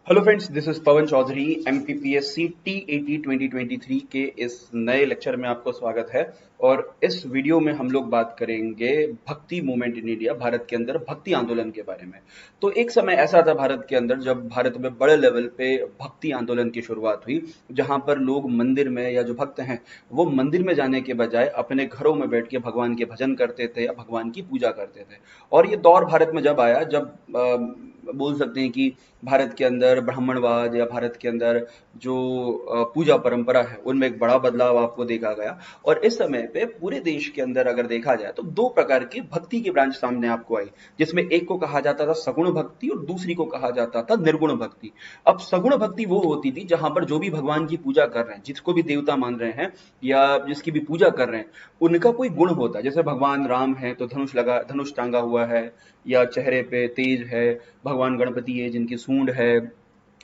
Hello friends, this is Pawan Chaudhary. MPPSC टी80 2023 के इस नए लेक्चर में आपको स्वागत है। और इस वीडियो में हम लोग बात करेंगे भक्ति मूवमेंट इन इंडिया, भारत के अंदर भक्ति आंदोलन के बारे में। तो एक समय ऐसा था भारत के अंदर जब भारत में बड़े लेवल पे भक्ति आंदोलन की शुरुआत हुई, जहां पर लोग मंदिर में या जो भक्त हैं वो मंदिर में जाने के बजाय अपने घरों में बैठ के भगवान के भजन करते थे या भगवान की पूजा करते थे। और ये दौर भारत में जब आया, जब बोल सकते हैं कि भारत के अंदर ब्राह्मणवाद या भारत के अंदर जो पूजा परंपरा है उनमें एक बड़ा बदलाव आपको देखा गया। और इस समय पे पूरे देश के अंदर अगर देखा जाए तो दो प्रकार की भक्ति की ब्रांच सामने आपको आई, जिसमें एक को कहा जाता था सगुण भक्ति और दूसरी को कहा जाता था निर्गुण भक्ति। अब सगुण भक्ति वो होती थी जहां पर जो भी भगवान की पूजा कर रहे हैं, जिसको भी देवता मान रहे हैं या जिसकी भी पूजा कर रहे हैं, उनका कोई गुण होता है। जैसे भगवान राम है तो धनुष टांगा हुआ है या चेहरे पे तेज है, भगवान गणपति है जिनकी सूंड है,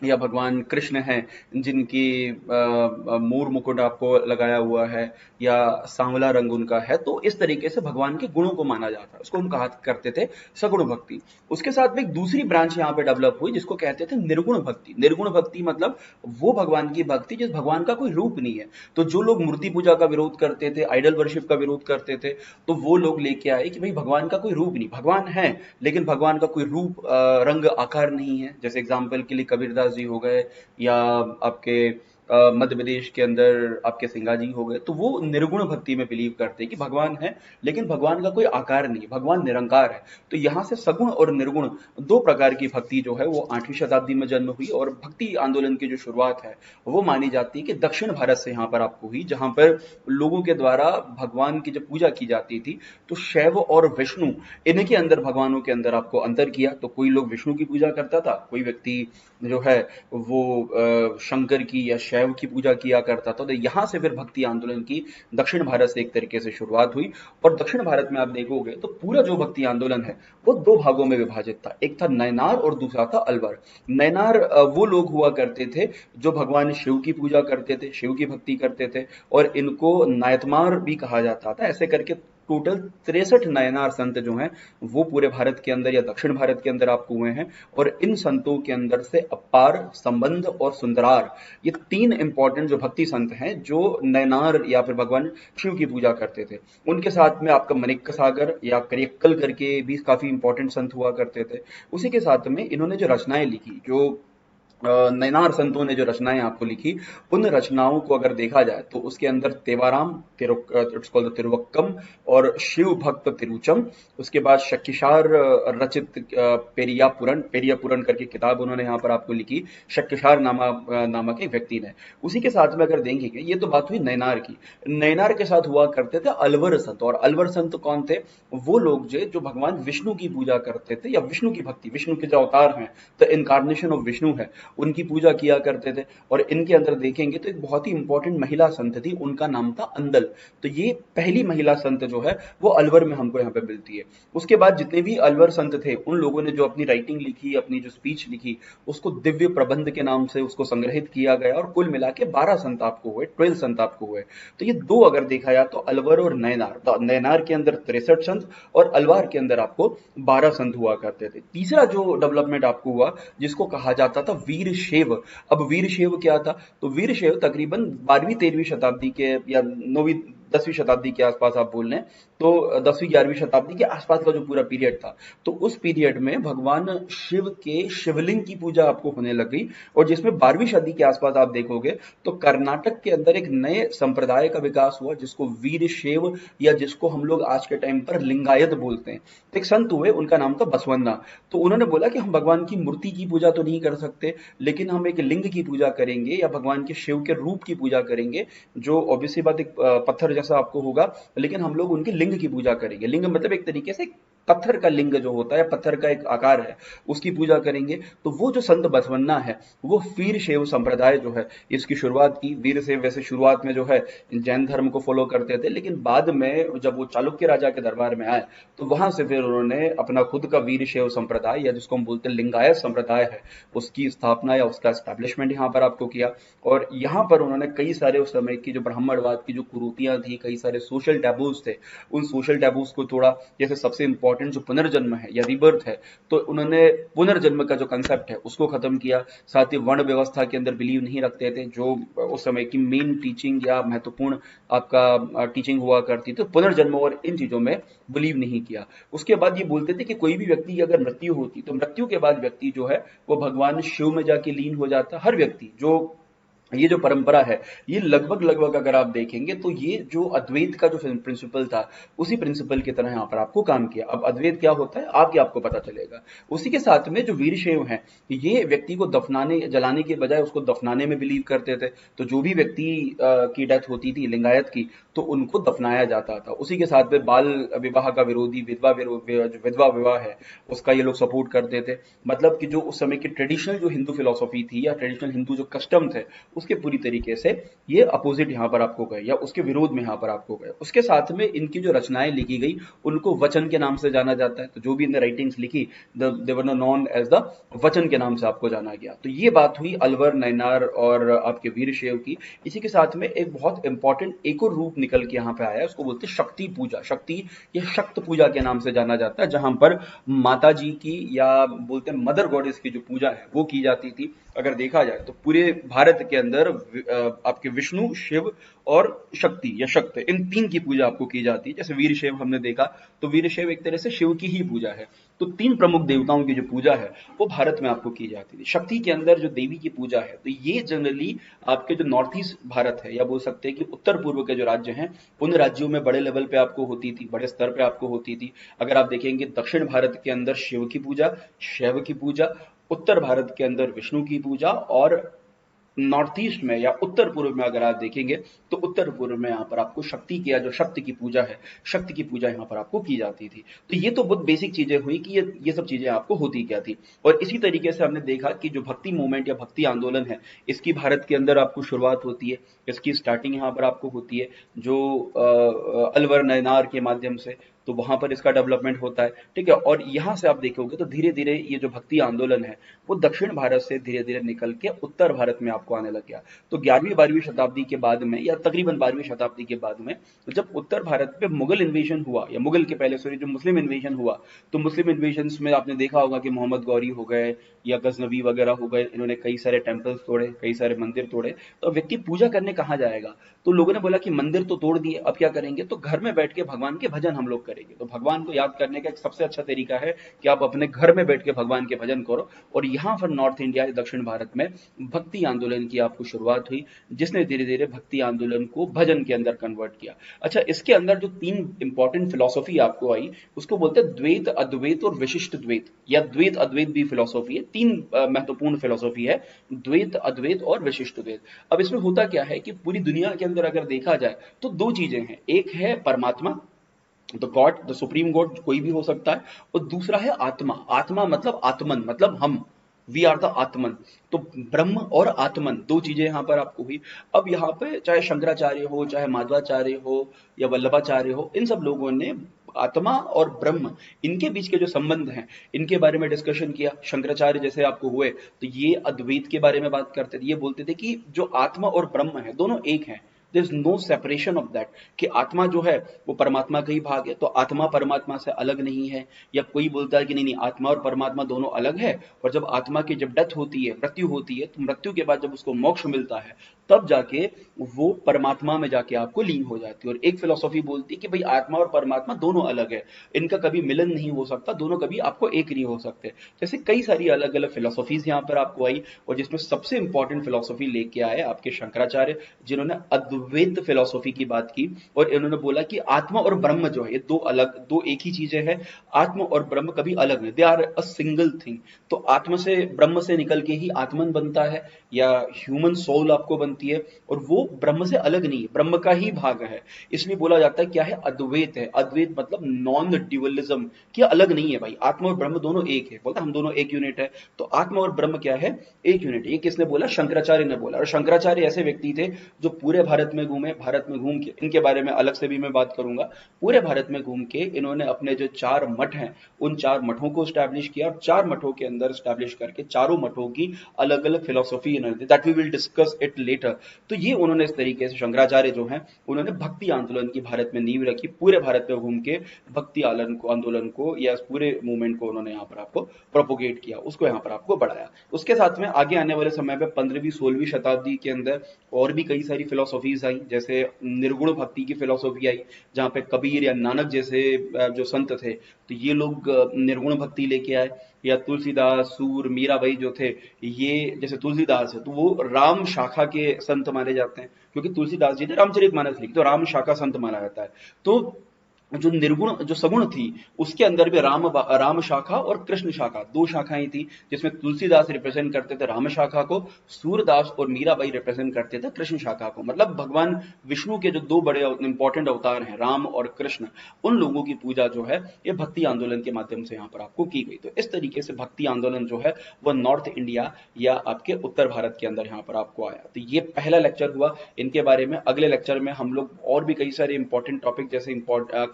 या भगवान कृष्ण हैं जिनकी मोर मुकुट आपको लगाया हुआ है या सांवला रंग उनका है। तो इस तरीके से भगवान के गुणों को माना जाता है, उसको हम कहा करते थे सगुण भक्ति। उसके साथ में एक दूसरी ब्रांच यहाँ पे डेवलप हुई जिसको कहते थे निर्गुण भक्ति। निर्गुण भक्ति मतलब वो भगवान की भक्ति जिस भगवान का कोई रूप नहीं है। तो जो लोग मूर्ति पूजा का विरोध करते थे, आइडल वर्शिप का विरोध करते थे, तो वो लोग लेके आए कि भाई भगवान का कोई रूप नहीं, भगवान है लेकिन भगवान का कोई रूप रंग आकार नहीं है। जैसे एग्जाम्पल के लिए कबीरदास जी हो गए या आपके मध्य प्रदेश के अंदर आपके सिंगा जी हो गए। तो वो निर्गुण भक्ति में बिलीव करते हैं कि भगवान है लेकिन भगवान का कोई आकार नहीं, भगवान निरंकार है। तो यहां से सगुण और निर्गुण दो प्रकार की भक्ति जो है वो 8वीं शताब्दी में जन्म हुई। और भक्ति आंदोलन की जो शुरुआत है वो मानी जाती है कि दक्षिण भारत से यहाँ पर आपको हुई, जहां पर लोगों के द्वारा भगवान की जब पूजा की जाती थी तो शैव और विष्णु, इनके अंदर भगवानों के अंदर आपको अंतर किया। तो कोई लोग विष्णु की पूजा करता था, कोई व्यक्ति जो है वो शंकर की या शैव की पूजा किया करता था। तो यहां से फिर भक्ति आंदोलन की दक्षिण भारत से एक तरीके से शुरुआत हुई। और दक्षिण भारत में आप देखोगे तो पूरा जो भक्ति आंदोलन है वो दो भागों में विभाजित था, एक था नयनार और दूसरा था अलवर। नयनार वो लोग हुआ करते थे जो भगवान शिव की पूजा करते थे, शिव की भक्ति करते थे, और इनको नायतमार भी कहा जाता था। ऐसे करके टोटल 63 नयनार संत जो हैं वो पूरे भारत के अंदर या दक्षिण भारत के अंदर आपको हुए हैं। और इन संतों के अंदर से अपार, संबंध और सुंदरार, ये तीन इंपॉर्टेंट जो भक्ति संत हैं जो नयनार या फिर भगवान शिव की पूजा करते थे। उनके साथ में आपका मनिक्क सागर या करियक्कल करके भी काफी इंपॉर्टेंट संत हुआ करते थे। उसी के साथ में इन्होंने जो रचनाएं लिखी, जो नयनार संतों ने जो रचनाएं आपको लिखी, उन रचनाओं को अगर देखा जाए तो उसके अंदर तेवाराम तिरुवक्कम और शिव भक्त तिरुचम, उसके बाद शक्तिशार रचित पेरियापुरन करके किताब उन्होंने यहाँ पर आपको लिखी, शक्तिशार नामक एक व्यक्ति ने। उसी के साथ में अगर देखेंगे, ये तो बात हुई नयनार की। नयनार के साथ हुआ करते थे अलवर संत। और अलवर संत कौन थे? वो लोग जो भगवान विष्णु की पूजा करते थे या विष्णु की भक्ति, विष्णु के जो अवतार हैं, द इनकारनेशन ऑफ विष्णु है, उनकी पूजा किया करते थे। और इनके अंदर देखेंगे तो एक बहुत ही इंपॉर्टेंट महिला संत थी, उनका नाम था अंदल। तो ये पहली महिला संत जो है वो अलवर में हमको यहाँ पे मिलती है। उसके बाद जितने भी अलवर संत थे उन लोगों ने जो अपनी राइटिंग लिखी, अपनी जो स्पीच लिखी, उसको दिव्य प्रबंध के नाम से उसको संग्रहित किया गया और कुल मिला के 12 संत आपको हुए, 12 संत आपको हुए। तो ये दो अगर देखा जाए तो अलवर और नयनार, तो नयनार के अंदर 63 संत और अलवार के अंदर आपको 12 संत हुआ करते थे। तीसरा जो डेवलपमेंट आपको हुआ जिसको कहा जाता था वीर शैव। अब वीर शैव क्या था? तो वीर शैव तकरीबन 12वीं-13वीं शताब्दी के या 9वीं 10वीं शताब्दी के आसपास आप बोल लें, तो 10वीं 11वीं शताब्दी के आसपास का जो पूरा पीरियड था, तो उस पीरियड में भगवान शिव के शिवलिंग की पूजा आपको होने लग गई। और जिसमें 12वीं सदी के आसपास आप देखोगे तो कर्नाटक के अंदर एक नए संप्रदाय का विकास हुआ जिसको वीर शैव या जिसको हम लोग आज के टाइम पर लिंगायत बोलते हैं। तो एक संत हुए, उनका नाम था बसवन्ना। तो उन्होंने बोला कि हम भगवान की मूर्ति की पूजा तो नहीं कर सकते, लेकिन हम एक लिंग की पूजा करेंगे या भगवान के शिव के रूप की पूजा करेंगे, जो ऑब्वियसली बात एक पत्थर जैसा आपको होगा, लेकिन हम लोग उनके लिंग की पूजा करेंगे। लिंग मतलब एक तरीके से पत्थर का लिंग जो होता है, पत्थर का एक आकार है, उसकी पूजा करेंगे। तो वो जो संत बसवन्ना है वो वीर शैव संप्रदाय जो है इसकी शुरुआत की। वीर शैव वैसे शुरुआत में जो है जैन धर्म को फॉलो करते थे, लेकिन बाद में जब वो चालुक्य राजा के दरबार में आए तो वहां से फिर उन्होंने अपना खुद का वीर शैव संप्रदाय या जिसको हम बोलते हैं लिंगायत संप्रदाय है, उसकी स्थापना या उसका एस्टैब्लिशमेंट यहाँ पर आपको किया। और यहाँ पर उन्होंने कई सारे उस समय की जो ब्राह्मणवाद की जो कुरीतियां थी, कई सारे सोशल टैबूज थे, उन सोशल टैबूज को तोड़ा। जैसे सबसे इंपॉर्टेंट इंपॉर्टेंट जो पुनर्जन्म है या रीबर्थ है, तो उन्होंने पुनर्जन्म का जो कंसेप्ट है उसको खत्म किया। साथ ही वर्ण व्यवस्था के अंदर बिलीव नहीं रखते थे, जो उस समय की मेन टीचिंग या महत्वपूर्ण आपका टीचिंग हुआ करती, तो पुनर्जन्म और इन चीजों में बिलीव नहीं किया। उसके बाद ये बोलते थे कि कोई भी व्यक्ति की अगर मृत्यु होती तो मृत्यु के बाद व्यक्ति जो है वो भगवान शिव में जाके लीन हो जाता। हर व्यक्ति जो ये जो परंपरा है, ये लगभग लगभग अगर आप देखेंगे तो ये जो अद्वैत का जो प्रिंसिपल था, उसी प्रिंसिपल की तरह यहाँ पर आपको काम किया। अब अद्वैत क्या होता है आगे आपको पता चलेगा। उसी के साथ में जो वीरशैव हैं, ये व्यक्ति को दफनाने जलाने के बजाय उसको दफनाने में बिलीव करते थे। तो जो भी व्यक्ति की डेथ होती थी लिंगायत की, तो उनको दफनाया जाता था। उसी के साथ में बाल विवाह का विरोधी, विधवा विवाह है उसका ये लोग सपोर्ट करते थे। मतलब कि जो उस समय की ट्रेडिशनल जो हिंदू फिलोसॉफी थी या ट्रेडिशनल हिंदू जो कस्टम थे, उसके पूरी तरीके से ये अपोजिट यहाँ पर आपको गए या उसके विरोध में यहाँ पर आपको गए। उसके साथ में इनकी जो रचनाएं लिखी गई उनको वचन के नाम से जाना जाता है। तो जो भी इनने राइटिंग्स लिखी, दे वर नोन एज द वचन के नाम से आपको जाना गया। तो ये बात हुई अलवर, नैनार और आपके वीरशैव की। इसी के साथ में एक बहुत इंपॉर्टेंट एक और रूप निकल के यहाँ पे आया है, उसको बोलते हैं शक्ति पूजा। शक्ति या शक्त पूजा के नाम से जाना जाता है, जहां पर माता जी की या बोलते हैं मदर गॉडेस की जो पूजा है वो की जाती थी। अगर देखा जाए तो पूरे भारत के अंदर आपके विष्णु, शिव और शक्ति या शक्त, इन तीन की पूजा आपको की जाती है। जैसे वीरशैव हमने देखा तो वीरशैव एक तरह से शिव की ही पूजा है। तो तीन प्रमुख देवताओं की जो पूजा है वो भारत में आपको की जाती थी। शक्ति के अंदर जो देवी की पूजा है, तो ये जनरली आपके जो नॉर्थ ईस्ट भारत है या बोल सकते हैं कि उत्तर पूर्व के जो राज्य हैं, उन राज्यों में बड़े लेवल पे आपको होती थी, बड़े स्तर पे आपको होती थी। अगर आप देखेंगे दक्षिण भारत के अंदर शिव की पूजा, शैव की पूजा, उत्तर भारत के अंदर विष्णु की पूजा, और नॉर्थ ईस्ट में या उत्तर पूर्व में अगर आप देखेंगे तो उत्तर पूर्व में यहाँ पर आपको शक्ति की या जो शक्ति की पूजा है, शक्ति की पूजा यहाँ पर आपको की जाती थी। तो ये तो बहुत बेसिक चीजें हुई कि ये सब चीजें आपको होती क्या थी। और इसी तरीके से हमने देखा कि जो भक्ति मूवमेंट या भक्ति आंदोलन है, इसकी भारत के अंदर आपको शुरुआत होती है। इसकी स्टार्टिंग यहाँ पर आपको होती है जो अलवर नयनार के माध्यम से, तो वहां पर इसका डेवलपमेंट होता है। ठीक है, और यहां से आप देखोगे तो धीरे धीरे ये जो भक्ति आंदोलन है वो दक्षिण भारत से धीरे धीरे निकल के उत्तर भारत में आपको आने लग गया। तो 11वीं 12वीं शताब्दी के बाद में या तकरीबन 12वीं शताब्दी के बाद में जब उत्तर भारत पे मुगल इन्वेजन हुआ, या मुगल के पहले सॉरी जो मुस्लिम इन्वेजन हुआ, तो मुस्लिम इन्वेजन में आपने देखा होगा कि मोहम्मद गौरी हो गए या गजनवी वगैरह हो गए, इन्होंने कई सारे टेम्पल्स तोड़े, कई सारे मंदिर तोड़े। तो व्यक्ति पूजा करने कहाँ जाएगा? तो लोगों ने बोला कि मंदिर तो तोड़ दिए, अब क्या करेंगे? तो घर में बैठ के भगवान के भजन हम लोग करेंगे। तो भगवान को याद करने का एक सबसे अच्छा तरीका है कि आप अपने घर में बैठ के भगवान के भजन करो। और यहाँ पर नॉर्थ इंडिया दक्षिण भारत में भक्ति आंदोलन की आपको शुरुआत हुई, जिसने धीरे धीरे भक्ति आंदोलन को भजन के अंदर कन्वर्ट किया। अच्छा, इसके अंदर जो तीन इंपॉर्टेंट फिलोसॉफी आपको आई, उसको बोलते हैं द्वैत, अद्वैत और विशिष्ट द्वैत, या द्वैत अद्वैत भी फिलोसॉफी है। तीन महत्वपूर्ण फिलोसॉफी है, द्वैत, अद्वैत और विशिष्ट द्वैत। अब इसमें होता क्या है कि पूरी दुनिया के अंदर अगर देखा जाए तो दो चीजें हैं, एक है परमात्मा, the God, the supreme God, कोई भी हो सकता है, और दूसरा है आत्मा। आत्मा मतलब आत्मन, मतलब हम, वी आर द आत्मन। तो ब्रह्म और आत्मन दो चीजें यहां पर आपको हुई। अब यहाँ पे चाहे शंकराचार्य हो, चाहे माधवाचार्य हो या वल्लभाचार्य हो, इन सब लोगों ने आत्मा और ब्रह्म, इनके बीच के जो संबंध हैं, इनके बारे में डिस्कशन किया। शंकराचार्य जैसे आपको हुए तो ये अद्वैत के बारे में बात करते थे। ये बोलते थे कि जो आत्मा और ब्रह्म है दोनों एक हैं, there is no separation of that, कि आत्मा जो है वो परमात्मा का ही भाग है, तो आत्मा परमात्मा से अलग नहीं है। या कोई बोलता है कि नहीं नहीं, आत्मा और परमात्मा दोनों अलग है, और जब आत्मा की जब डेथ होती है, मृत्यु होती है, तो मृत्यु के बाद जब उसको मोक्ष मिलता है, तब जाके वो परमात्मा में जाके आपको लीन हो जाती है। और एक फिलोसॉफी बोलती है कि भाई आत्मा और परमात्मा दोनों अलग है, इनका कभी मिलन नहीं हो सकता, दोनों कभी आपको एक नहीं हो सकते। जैसे कई सारी अलग अलग फिलोसॉफीज यहाँ पर आपको आई, और जिसमें सबसे इंपॉर्टेंट फिलोसॉफी लेके आए आपके शंकराचार्य, जिन्होंने अद्वैत फिलोसॉफी की बात की। और इन्होंने बोला कि आत्मा और ब्रह्म जो है ये दो अलग, दो एक ही चीजें हैं। आत्मा और ब्रह्म कभी अलग नहीं, they are a single thing. तो आत्मा से, ब्रह्म से निकल के ही आत्मन बनता है या ह्यूमन सोल आपको बनती है, और वो ब्रह्म से अलग नहीं है, ब्रह्म का ही भाग है। इसलिए बोला जाता है क्या है, अद्वैत है। अद्वैत मतलब नॉन ड्यूअलिज्म, कि अलग नहीं है भाई, आत्मा और ब्रह्म दोनों एक है। बोलता हम दोनों एक यूनिट है। तो आत्मा और ब्रह्म क्या है, एक यूनिट। ये किसने बोला? शंकराचार्य ने बोला। और शंकराचार्य ऐसे व्यक्ति थे जो पूरे भारत भारत में घूमे, भारत में घूम के इनके बारे में अलग से भी मैं बात करूंगा। पूरे भारत में घूम के इन्होंने अपने जो 4 मठ हैं, उन 4 मठों को स्टैब्लिश किया और 4 मठों के अंदर स्टैब्लिश करके चारों मठों की अलग-अलग फिलॉसफी इन्होंने दी, that we will discuss it later. तो ये उन्होंने इस तरीके से शंकराचार्य जो हैं, उन्होंने भक्ति आंदोलन की भारत में नींव रखी, पूरे भारत में घूम के भक्ति आंदोलन को या इस पूरे मूवमेंट को उन्होंने यहाँ पर आपको प्रोपोगेट किया, उसको यहाँ पर आपको बढ़ाया। उसके साथ में आगे आने वाले समय में 15वीं-16वीं शताब्दी के अंदर और भी कई सारी फिलोसॉफीज आई, जैसे निर्गुण भक्ति की फिलोसॉफी आई, जहाँ पे कबीर या नानक जैसे जो संत थे, तो ये लोग निर्गुण भक्ति लेके आए। या तुलसीदास, सूर, मीराबाई जो थे, ये जैसे तुलसीदास है तो वो राम शाखा के संत माने जाते हैं, क्योंकि तुलसीदास जी ने रामचरितमानस लिखी, तो राम शाखा संत माना जाता है। तो जो निर्गुण जो सगुण थी, उसके अंदर भी राम शाखा और कृष्ण शाखा, 2 शाखाएं थी, जिसमें तुलसीदास रिप्रेजेंट करते थे राम शाखा को, सूरदास और मीराबाई रिप्रेजेंट करते थे कृष्ण शाखा को। मतलब भगवान विष्णु के जो 2 बड़े इंपॉर्टेंट अवतार हैं, राम और कृष्ण, उन लोगों की पूजा जो है ये भक्ति आंदोलन के माध्यम से यहाँ पर आपको की गई। तो इस तरीके से भक्ति आंदोलन जो है वह नॉर्थ इंडिया या आपके उत्तर भारत के अंदर यहाँ पर आपको आया। तो ये पहला लेक्चर हुआ इनके बारे में। अगले लेक्चर में हम लोग और भी कई सारे इंपॉर्टेंट टॉपिक, जैसे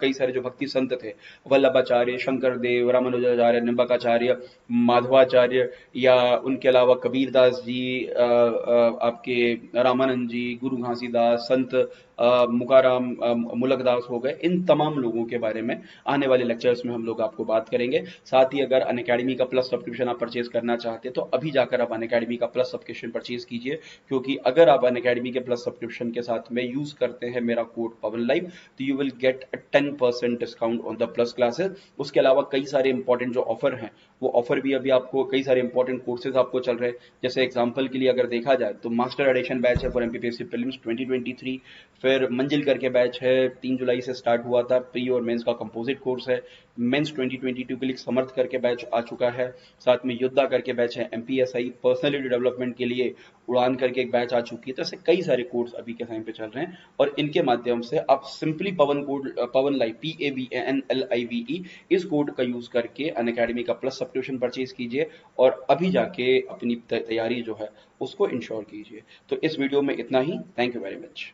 कई सारे जो भक्ति संत थे, वल्लभाचार्य, शंकरदेव, रामानुजाचार्य, निम्बकाचार्य, माधवाचार्य, या उनके अलावा कबीरदास जी, आपके रामानंद जी, गुरु घासीदास, संत मुकाराम, मुलकदास हो गए, इन तमाम लोगों के बारे में आने वाले लेक्चर्स में हम लोग आपको बात करेंगे। साथ ही अगर अनअकैडमी का प्लस सब्सक्रिप्शन आप परचेज करना चाहते हैं तो अभी जाकर आप अनअकैडमी का प्लस सब्सक्रिप्शन परचेज कीजिए, क्योंकि अगर आप अनअकैडमी के प्लस सब्सक्रिप्शन के साथ में यूज करते हैं मेरा कोड पवन लाइव, तो you will get 10% discount on the plus classes. उसके अलावा कई सारे इंपॉर्टेंट जो ऑफर हैं, वो ऑफर भी अभी आपको, कई सारे इंपॉर्टेंट कोर्सेज आपको चल रहे हैं। जैसे एग्जांपल के लिए अगर देखा जाए तो मास्टर एडिशन बैच है फॉर एमपीपीएससी प्रीलिम्स 2023, फिर मंजिल करके बैच है, 3 जुलाई से स्टार्ट हुआ था, प्री और मेंस का कंपोजिट कोर्स है। मेंस 2022 के लिए समर्थ करके बैच आ चुका है। साथ में योद्धा करके बैच है, एमपीएसआई पर्सनालिटी डेवलपमेंट के लिए उड़ान करके एक बैच आ चुकी है। तो ऐसे कई सारे कोर्स अभी के टाइम पे चल रहे हैं और इनके माध्यम से आप सिंपली पवन लाइव PAVNLIVE इस कोड का यूज करके अनअकैडमी का प्लस सब्सक्रिप्शन परचेज कीजिए और अभी जाके अपनी तैयारी जो है उसको इंश्योर कीजिए। तो इस वीडियो में इतना ही। Thank you very much.